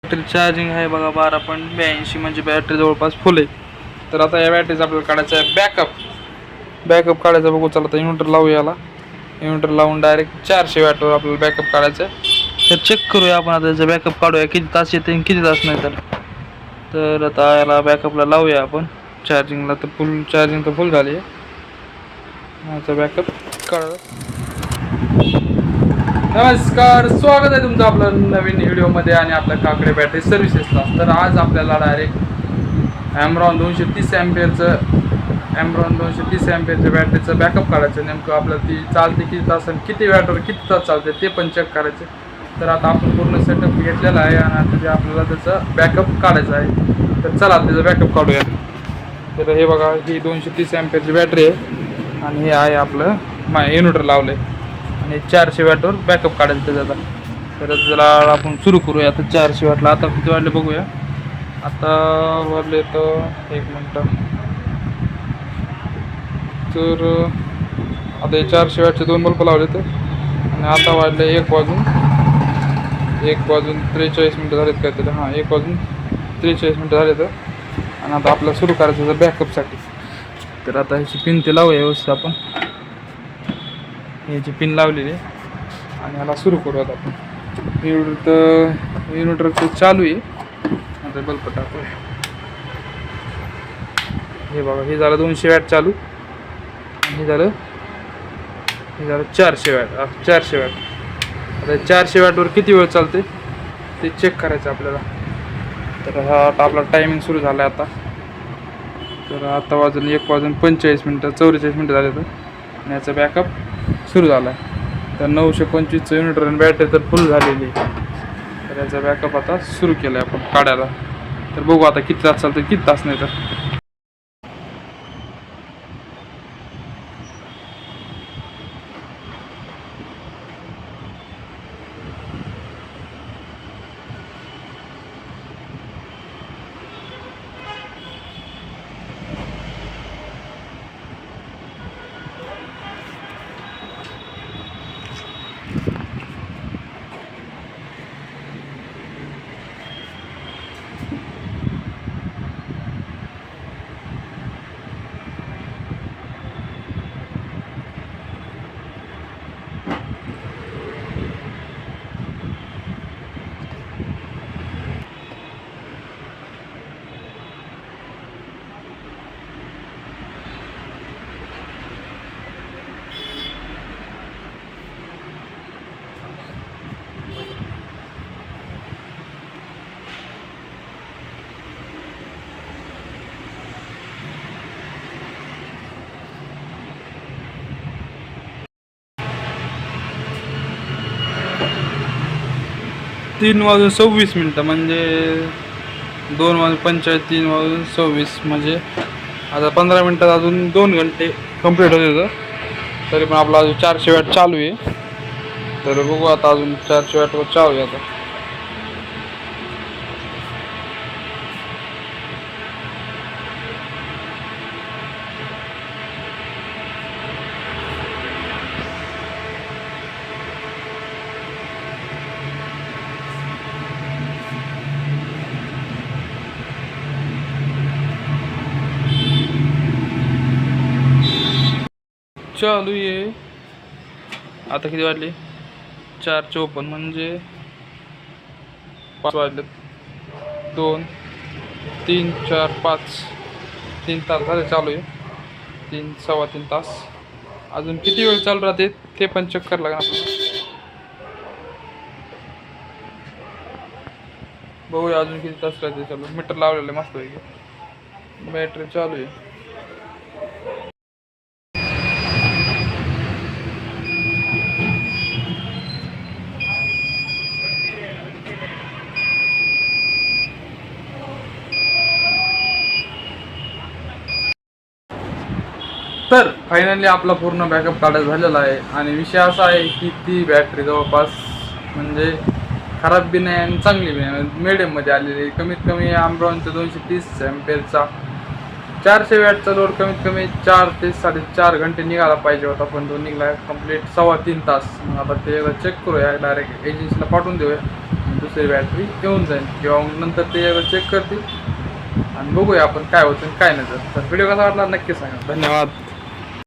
Battery charging आहे बघा 12.82 म्हणजे बॅटरी जवळपास फुल आहे. तर आता या बॅटरीचा आपल्याला काढायचा आहे बॅकअप काढायचा. बघू चला आता इन्व्हर्टर लावू याला. इन्व्हर्टर लावून डायरेक्ट 400 वॅटवर आपल्याला बॅकअप काढायचं आहे. तर चेक करूया आपण आता त्याचा बॅकअप काढूया किती तास येते आणि किती तास नाही. तर आता याला बॅकअपला लावूया आपण चार्जिंगला. तर फुल चार्जिंग तर फुल झाली आहे. याचा बॅकअप काढा. नमस्कार, स्वागत आहे तुमचं आपलं नवीन व्हिडिओमध्ये आणि आपल्या काकडे बॅटरी सर्व्हिसेसला. तर आज आपल्याला डायरेक्ट ॲम्रॉन 230 ॲम्पीअरचं बॅटरीचं बॅकअप काढायचं. नेमकं आपल्याला ती चालते किती तास आणि किती वॅटवर किती तास चालते ते पण चेक करायचे. तर आता आपण पूर्ण सेटअप घेतलेला आहे आणि आता ते आपल्याला त्याचं बॅकअप काढायचं आहे. तर चला त्याचं बॅकअप काढूया. तर हे बघा, ही 230 ॲम्पीअरची बॅटरी आहे आणि हे आहे आपलं इन्व्हर्टर लावलं आहे आणि 400 वॅटवर बॅकअप काढायचं त्याचा. तर त्याला आपण सुरू करूया. आता 400 वॅटला आता किती वाजले बघूया. आता वाजले तर 1 मिनटं. तर आता हे 400 वॅटचे 2 बल्ब लावले तर आणि आता वाजले 1 वाजून 43 मिनटं झालेत काहीतरी. हां, 1 वाजून 43 मिनटं झाले तर. आणि आता आपल्याला सुरू करायचं आहे बॅकअपसाठी. तर आता ह्याची पिन ते लावूया व्यवस्थित आपण. ह्याची पिन लावलेली आहे आणि याला सुरू करू आता आपण. इन्व्हर्टर तर चालू आहे. आता बल्ब टाकूया. हे बघा, हे झालं 200 वॅट चालू आणि हे झालं 400 वॅट. आता 400 वॅटवर किती वेळ चालते ते चेक करायचं आपल्याला. तर हा आता आपला टायमिंग सुरू झाला आहे आता. तर आता वाजून 1 वाजून 45 मिनटं 44 मिनटं झाले तर आणि याचा बॅकअप सुरू झाला आहे. तर 925चं इन्व्हर्टर आणि बॅटरी तर फुल झालेली आहे. तर याचा बॅकअप आता सुरू केला आहे आपण काढायला. तर बघू आता किती तास चालतं किती तास नाही. तर 3 वाजून 26 मिनटं म्हणजे 2 वाजून 45, 3 वाजून 26 म्हणजे आता 15 मिनटात अजून 2 घंटे कंप्लीट होते. तरी पण आपला अजून 400 वॅट चालू आहे. तर बघू आता अजून 400 वॅटवर चालू आहे आता. चालू आहे. आता किती वाजले 4:54 म्हणजे 5 वाजले. 2, 3, 4, 5 3 तास झाले चालू आहे. 3 सव्वा 3 तास. अजून किती वेळ चालू राहते ते पण चेक करावं लागेल आपल्याला. बघूया अजून किती तास राहते चालू. मीटर लावलेलं आहे मस्त पैकी. बॅटरी चालू आहे. तर फायनली आपला पूर्ण बॅकअप काढायचा झालेला आहे आणि विषय असा आहे की ती बॅटरी जवळपास म्हणजे खराब बी नाही आणि चांगली बी नाही, मिडियममध्ये आलेली आहे. कमीत कमी ॲम्ब्रॉनचा 230 ॲम्पेअरचा 400 वॅटचा लोड कमीत कमी 4 ते 4.5 घंटे निघाला पाहिजे होता, पण तो निघाला कंप्लीट 3.25 तास. मग आता ते चेक करूया, डायरेक्ट एजन्सीला पाठवून देऊया. दुसरी बॅटरी येऊन जाईल किंवा मग नंतर ते चेक करतील आणि बघूया आपण काय होतं काय नाही. तर व्हिडिओ कसा वाटला नक्की सांगा. धन्यवाद.